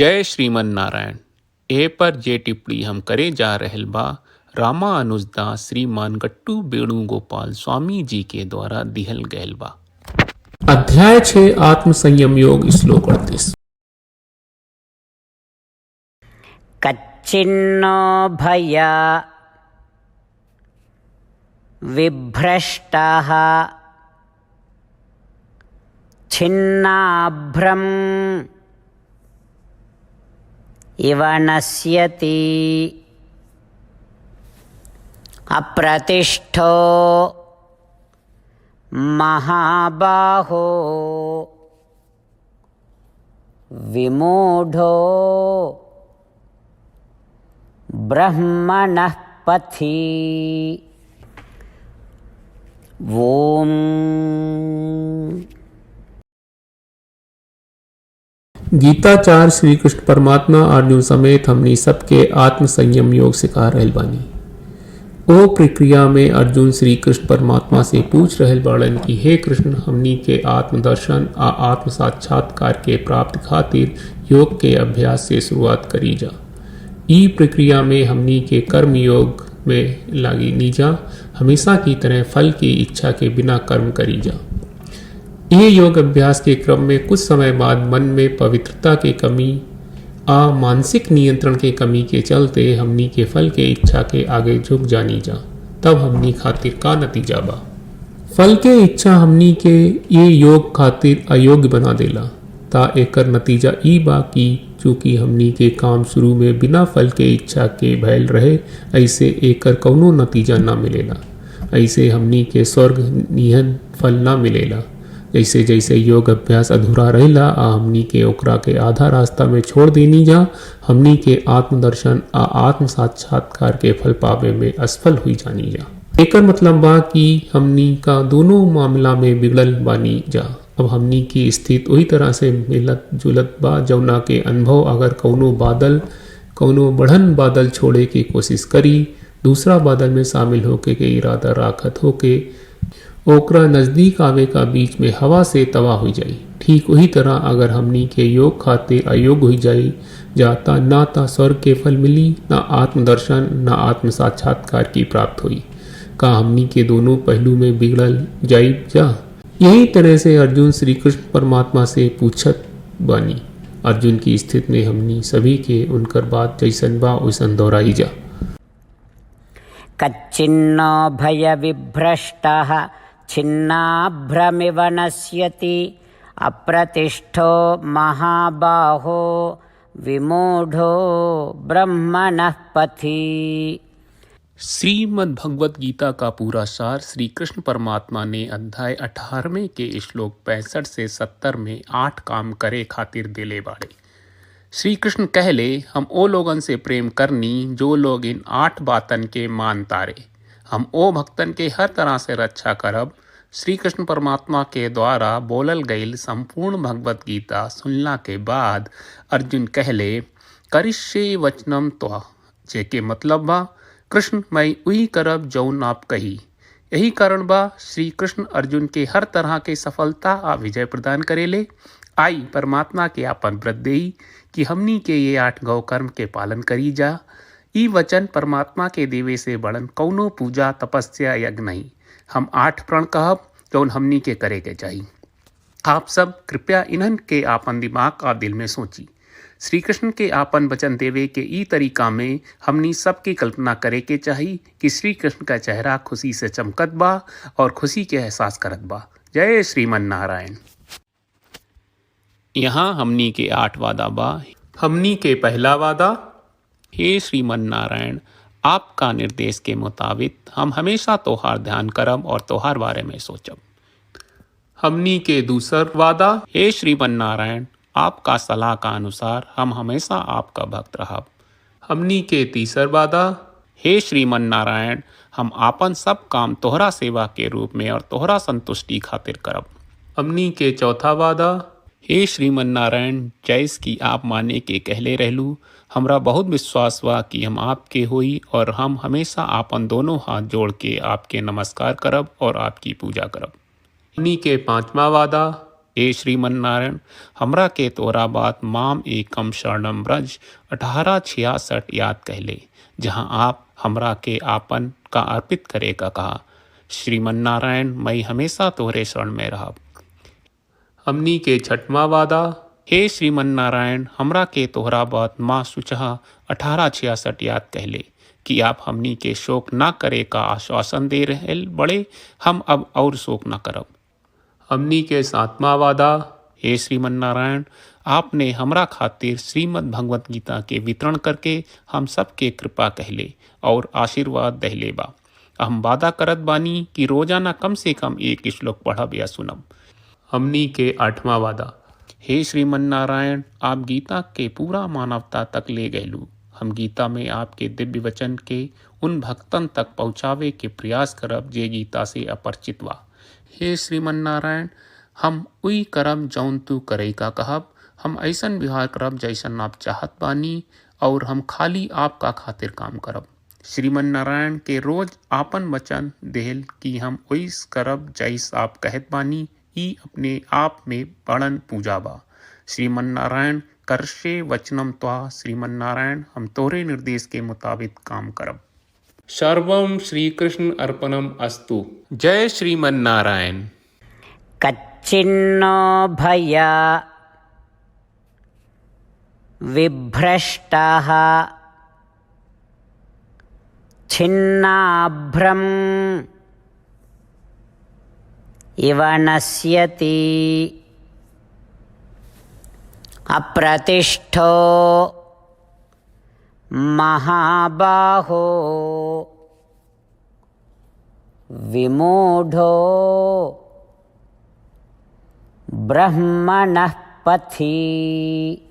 जय श्रीमन नारायण। ए पर जे टिप्पणी हम करे जा रहल बा रामानुजदास श्रीमान गट्टू वेणुगोपाल स्वामी जी के द्वारा दिहल गयल बा। अध्याय 6 आत्म संयम योग श्लोक 38। कच्चिन्नो भया विभ्रष्टः छिन्नाभ्रम् इव नश्यति अप्रतिष्ठो महाबाहो विमूढो ब्रह्मणः पथि। ओम। गीताचार्य श्री कृष्ण परमात्मा अर्जुन समेत हमनी सबके आत्म संयम योग सिखा रहल बानी। ओ प्रक्रिया में अर्जुन श्री कृष्ण परमात्मा से पूछ रहल बाड़न कि हे कृष्ण, हमनी के आत्मदर्शन आ आत्म साक्षात्कार के प्राप्त खातिर योग के अभ्यास से शुरुआत करी जा। ई प्रक्रिया में हमनी के कर्म योग में लागी नीजा, हमेशा की तरह फल की इच्छा के बिना कर्म करी जा। ये योग अभ्यास के क्रम में कुछ समय बाद मन में पवित्रता की कमी आ मानसिक नियंत्रण के कमी के चलते हमनी के फल के इच्छा के आगे झुक जानी जा। तब हमनी खातिर का नतीजा बा? फल के इच्छा हमनी के ये योग खातिर अयोग्य बना देला। ता एकर नतीजा ई बा कि चूंकि हमनी के काम शुरू में बिना फल के इच्छा के भयल रहे, ऐसे एकर कौनो नतीजा ना मिलेला। ऐसे हमनी के स्वर्ग निहन फल ना मिलेला। जैसे जैसे योग अभ्यास अधूरा रहेला आ हमनी के ओकरा के आधा रास्ता में छोड़ देनी जा, हमनी के आत्मदर्शन आ आत्म साक्षात्कार के फल पावे में असफल हुई जानी जा। एकर मतलब बा कि हमनी का दोनों मामला में बिगड़ल बानी जा। अब हमनी की स्थिति वही तरह से मिलत जुलत बा जौना के अनुभव अगर कौनो बढ़न बादल छोड़े की कोशिश करी, दूसरा बादल में शामिल होके के इरादा राखत होके ओकरा नज़दीक आवे का बीच में हवा से तबाह हो जाई। ठीक वही तरह अगर हमनी के योग खातिर अयोग्य हो जाई जाता, ना ता स्वर्ग के फल मिली, ना आत्मदर्शन, ना आत्म साक्षात्कार की प्राप्त हुई। का हमनी के दोनों पहलू में बिगड़ल जाई जा। यही तरह से अर्जुन श्री कृष्ण परमात्मा से पूछत बानी। अर्जुन की स्थिति में हमनी सभी के उनकर बात जैसन बा वैसन दोहराई जा। कच्चिन्नो भय विभ्रष्टः छिन्नाभ्रमिव नश्यति अप्रतिष्ठो महाबाहो विमूढो ब्रह्मणः पथि। श्रीमद् भगवत गीता का पूरा सार श्री कृष्ण परमात्मा ने अध्याय 18वें के श्लोक 65 से 70 में 8 काम करे खातिर दिले बाड़े। श्री कृष्ण कहले, हम ओ लोगन से प्रेम करनी जो लोग इन 8 बातन के मान तारे। हम ओ भक्तन के हर तरह से रक्षा करब। श्री कृष्ण परमात्मा के द्वारा बोलल गईल संपूर्ण भगवत गीता सुनला के बाद अर्जुन कहले, करिष्ये वचनम त्वा, जेके मतलब बा कृष्ण मैं उही करब जौन आप कही। यही कारण बा श्री कृष्ण अर्जुन के हर तरह के सफलता आ विजय प्रदान करेले। आई परमात्मा के आपन व्रत देई कि हमनी के ये 8 गौ कर्म के पालन करी जा। ई वचन परमात्मा के देवे से बड़न कौनो पूजा तपस्या यज्ञ नहीं। हम 8 प्रण कहब जौन हमनी के करे के चाहिए। आप सब कृपया इन्हन के आपन दिमाग और दिल में सोची। श्री कृष्ण के आपन वचन देवे के ई तरीका में हमनी सबकी कल्पना करे के चाहिए कि श्री कृष्ण का चेहरा खुशी से चमकत बा और खुशी के एहसास करत बा। जय श्रीमन नारायण। यहाँ हमनी के 8 वादा बा। हमनी के पहला वादा, हे श्रीमन नारायण, आपका निर्देश के मुताबिक हम हमेशा तोहार ध्यान करब और तोहार बारे में सोचब। हमनी के दूसर वादा, हे श्रीमन नारायण, आपका सलाह का अनुसार हम हमेशा आपका भक्त रहब। हमनी के तीसर वादा, हे श्रीमन नारायण, हम आपन सब काम तोहरा सेवा के रूप में और तोहरा संतुष्टि खातिर करब। हमनी के चौथा वादा, हे श्रीमन नारायण, जैस की आप माने के कहले रहलू, हमरा बहुत विश्वास बा कि हम आपके होई और हम हमेशा आपन दोनों हाथ जोड़ के आपके नमस्कार करब और आपकी पूजा करब। हमनी के 5वां वादा, ए श्रीमन नारायण, हमरा के तोरा बात माम एकम शरणम ब्रज 1866 याद कहले, जहाँ आप हमरा के आपन का अर्पित करे का कहा। श्रीमन नारायण, मैं हमेशा तोरे शरण में रहब। हमनी के छठवां वादा। हे श्रीमन नारायण, हमरा के तोहरा बात माँ सुचहा 1866 याद कहले कि आप हमनी के शोक ना करे का आश्वासन दे रहे बड़े, हम अब और शोक ना करब। हमनी के सातवां वादा। हे श्रीमन नारायण, आपने हमरा खातिर श्रीमद् भगवत गीता के वितरण करके हम सबके कृपा कहले और आशीर्वाद दहले बा। हम वादा करत बानी कि रोजाना कम से कम एक श्लोक पढ़ब या सुनब। हमनी के आठवां वादा। हे श्रीमन नारायण, आप गीता के पूरा मानवता तक ले गयलू। हम गीता में आपके दिव्य वचन के उन भक्तन तक पहुँचावे के प्रयास करब जे गीता से अपरिचित बा। हे श्रीमन नारायण, हम उई करब जौन तू करे का कहब। हम ऐसन व्यवहार करब जैसन आप चाहत बानी और हम खाली आपका खातिर काम करब। श्रीमन नारायण के रोज आपन वचन देहल कि हम ओइस करब जैस आप कहत बानी, ई अपने आप में बड़न पूजा बा। श्रीमन नारायण, करशे वचनम त्वा। श्रीमन नारायण, हम तोरे निर्देश के मुताबिक काम करब। सर्वम श्री कृष्ण अर्पणम अस्तु। जय श्रीमन नारायण। कच्चिन्नो भय विभ्रष्टः छिन्नाभ्रम् इव नश्यति अप्रतिष्ठो महाबाहो विमूढो ब्रह्मणः पथि।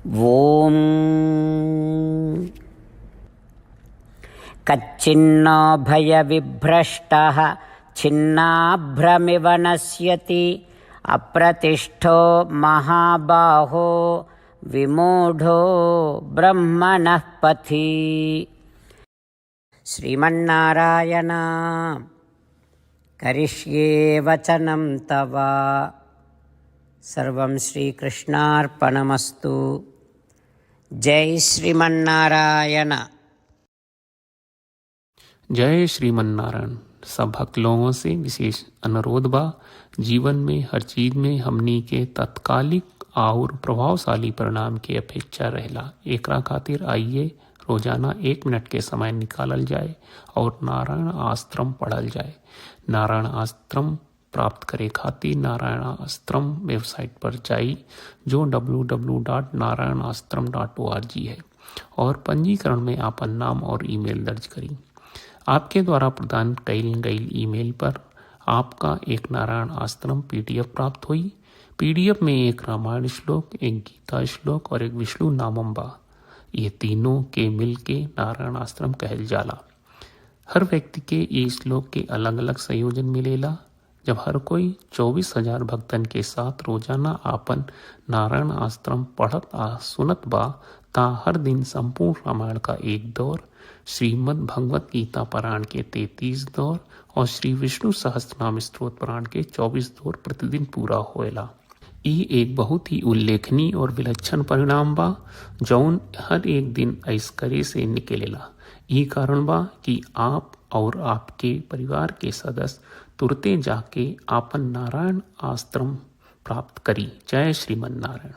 ॐ कच्चिन्नो भयविभ्रष्टः छिन्नाभ्रमिव नश्यति अप्रतिष्ठो महाबाहो विमूढो ब्रह्मणः पथि। श्रीमन्नारायण, करिष्ये वचनं तव। सर्वं श्रीकृष्णार्पणमस्तु। जय श्रीमन्नारायण। जय श्रीमन नारायण। सब भक्त लोगों से विशेष अनुरोध बा, जीवन में हर चीज में हमनी के तत्कालिक और प्रभावशाली परिणाम की अपेक्षा रहेला। एकरा खातिर आइए रोजाना 1 मिनट के समय निकालल जाए और नारायण आश्रम पढ़ल जाए। नारायण आश्रम प्राप्त करे खातिर नारायण आश्रम वेबसाइट पर जाई, जो www.narayanashram.org है, और पंजीकरण में आपन नाम और ईमेल दर्ज करी। आपके द्वारा प्रदान कईल गई ईमेल पर आपका एक नारायण आश्रम PDF प्राप्त हुई। PDF में एक रामायण श्लोक, एक गीता श्लोक और एक विष्णु नामम बा। ये तीनों के मिल के नारायण आश्रम कहल जाला। हर व्यक्ति के ये श्लोक के अलग अलग संयोजन मिलेला। जब हर कोई 24,000 भक्तन के साथ रोजाना आपन नारायण आश्रम पढ़त आ सुनत बा, ता हर दिन संपूर्ण रामायण का 1 दौर, श्रीमद् भगवत गीता पारायण के 33 दौर और श्री विष्णु सहस्त्रनाम स्तोत्र पारायण के 24 दौर प्रतिदिन पूरा होएला। ई एक बहुत ही उल्लेखनीय और विलक्षण परिणाम बा, जौन हर एक दिन ऐस करे से निकलेला। ई कारण बा कि आप और आपके परिवार के सदस्य तुरते जाके आपन नारायण आश्रम प्राप्त करी। जय श्रीमन नारायण।